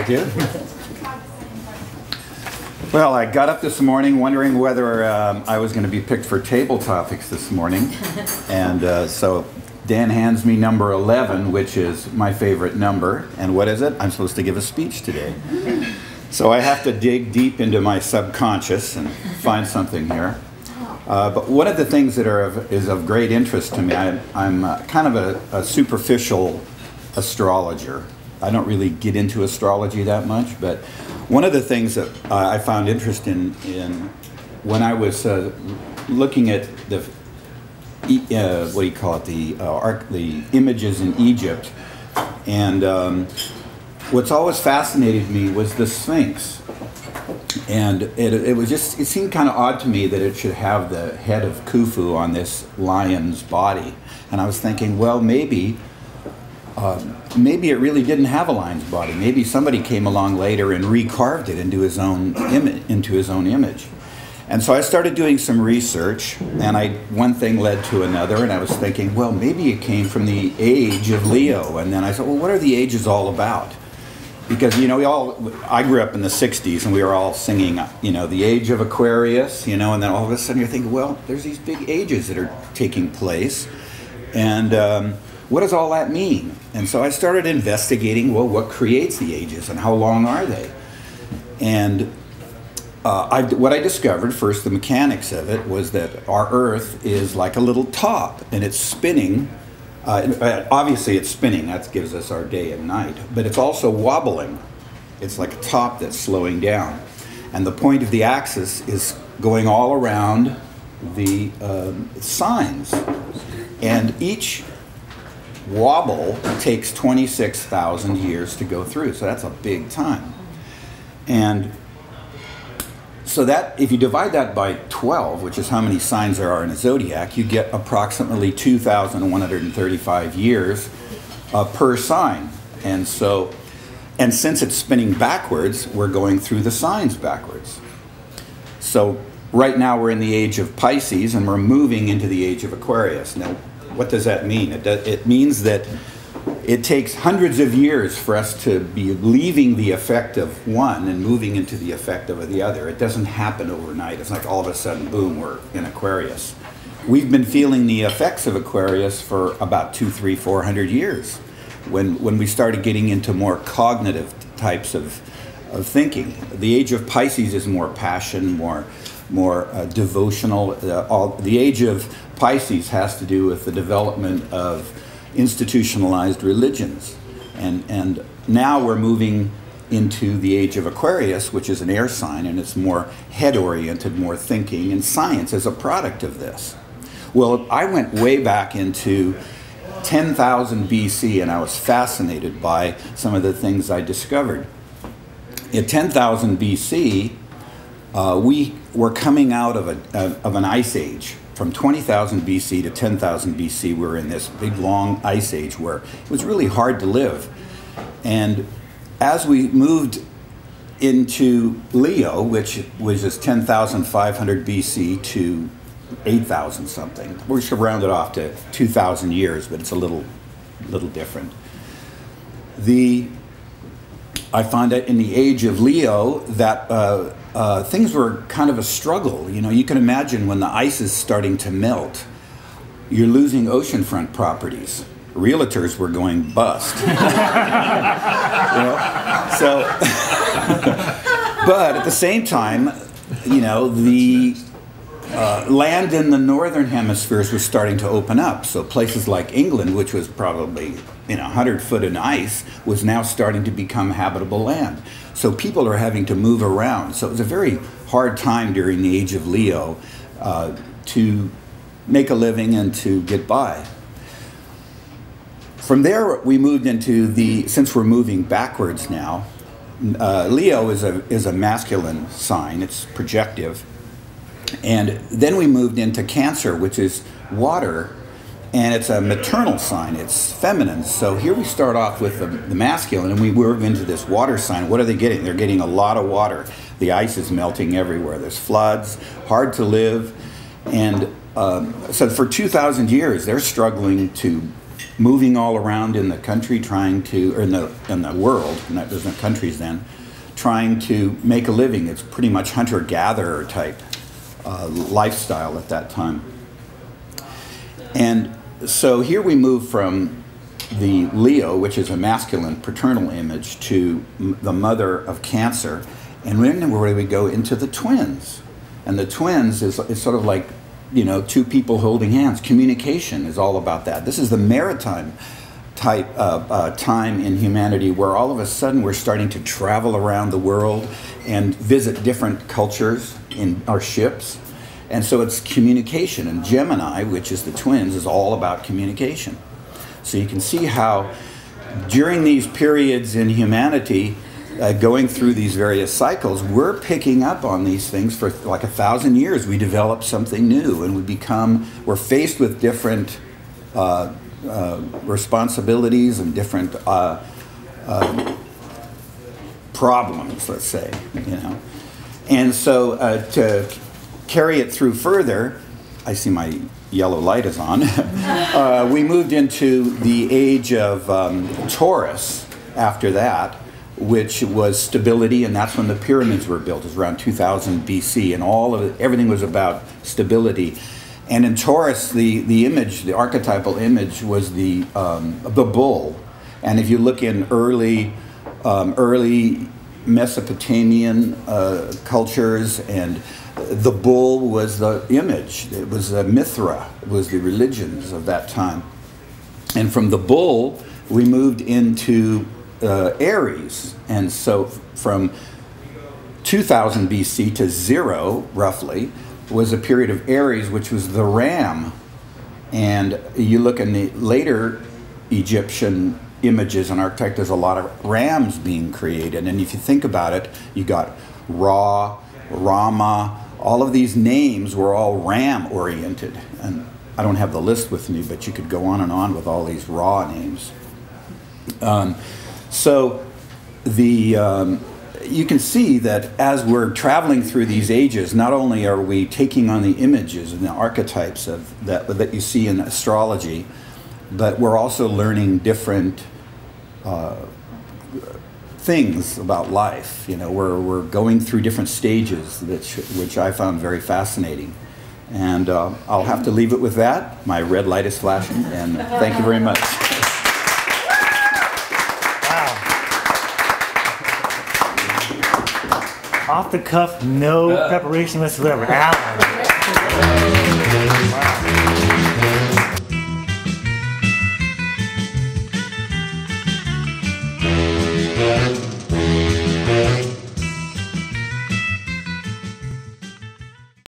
Thank you. Well, I got up this morning wondering whether I was going to be picked for table topics this morning. And so Dan hands me number 11, which is my favorite number. And what is it? I'm supposed to give a speech today. So I have to dig deep into my subconscious and find something here. But one of the things that is of great interest to me, I'm kind of a superficial astrologer. I don't really get into astrology that much, but one of the things that I found interest in when I was looking at the what do you call it, the images in Egypt, and what's always fascinated me was the Sphinx. And it seemed kind of odd to me that it should have the head of Khufu on this lion's body. And I was thinking, well, maybe it really didn't have a lion's body. Maybe somebody came along later and recarved it into his own image. And so I started doing some research, and one thing led to another, and I was thinking, well, maybe it came from the age of Leo. And then I said, well, what are the ages all about? Because, you know, I grew up in the 60s, and we were all singing, you know, the age of Aquarius, you know, and then all of a sudden you're thinking, well, there's these big ages that are taking place, and what does all that mean? And so I started investigating, well, what creates the ages, and how long are they? And what I discovered, first, the mechanics of it, was that our Earth is like a little top, and it's spinning. Obviously it's spinning, that gives us our day and night, but it's also wobbling. It's like a top that's slowing down. And the point of the axis is going all around the signs. And each wobble takes 26,000 years to go through, so that's a big time. And so that, if you divide that by 12, which is how many signs there are in a zodiac, you get approximately 2,135 years per sign. And since it's spinning backwards, we're going through the signs backwards. So right now we're in the age of Pisces, and we're moving into the age of Aquarius. Now, what does that mean? It means that it takes hundreds of years for us to be leaving the effect of one and moving into the effect of the other. It doesn't happen overnight. It's like all of a sudden, boom, we're in Aquarius. We've been feeling the effects of Aquarius for about 200, 300, 400 years when we started getting into more cognitive types of thinking. The age of Pisces is more passion, more devotional. The age of Pisces has to do with the development of institutionalized religions, and now we're moving into the age of Aquarius, which is an air sign, and it's more head-oriented, more thinking, and science is a product of this. Well, I went way back into 10,000 BC, and I was fascinated by some of the things I discovered. In 10,000 BC, we were coming out of an ice age. From 20,000 BC to 10,000 BC, we were in this big, long ice age where it was really hard to live. And as we moved into Leo, which was just 10,500 BC to 8,000 something, we should round it off to 2,000 years, but it's a little different. I find that in the age of Leo that things were kind of a struggle. You know, you can imagine when the ice is starting to melt, you're losing oceanfront properties. Realtors were going bust. You know? So, but at the same time, you know, the land in the northern hemispheres was starting to open up. So places like England, which was probably 100 foot in ice, was now starting to become habitable land. So people are having to move around. So it was a very hard time during the age of Leo to make a living and to get by. From there, we moved into since we're moving backwards now, Leo is a masculine sign, it's projective. And then we moved into Cancer, which is water, and it's a maternal sign, it's feminine. So here we start off with the masculine, and we move into this water sign. What are they getting? They're getting a lot of water. The ice is melting everywhere. There's floods, hard to live. And so for 2,000 years, they're struggling to moving all around in the country trying to, or in the world, and there's no countries then, trying to make a living. It's pretty much hunter-gatherer type lifestyle at that time. And so here we move from the Leo, which is a masculine paternal image, to the mother of Cancer, and then where we go into the twins. And the twins is sort of like, you know, two people holding hands. Communication is all about that. This is the maritime type of time in humanity where all of a sudden we're starting to travel around the world and visit different cultures in our ships. And so it's communication. And Gemini, which is the twins, is all about communication. So you can see how during these periods in humanity, going through these various cycles, we're picking up on these things for like 1,000 years. We develop something new, and we're faced with different responsibilities and different problems, let's say, you know. And so to carry it through further, I see my yellow light is on. We moved into the age of Taurus after that, which was stability, and that's when the pyramids were built. It was around 2000 BC, and everything was about stability. And in Taurus, the image, the archetypal image, was the bull. And if you look in early Mesopotamian cultures, and the bull was the image. It was Mithra. It was the religions of that time. And from the bull, we moved into Aries. And so from 2000 BC to 0, roughly, was a period of Aries, which was the ram. And you look in the later Egyptian images and architecture, there's a lot of rams being created. And if you think about it, you got Ra, Rama, all of these names were all ram-oriented. And I don't have the list with me, but you could go on and on with all these Ra names. So you can see that as we're traveling through these ages, not only are we taking on the images and the archetypes of that you see in astrology, but we're also learning different things about life. You know, we're going through different stages, which I found very fascinating. And I'll have to leave it with that. My red light is flashing, and thank you very much. Off the cuff, no preparation whatsoever. Alan.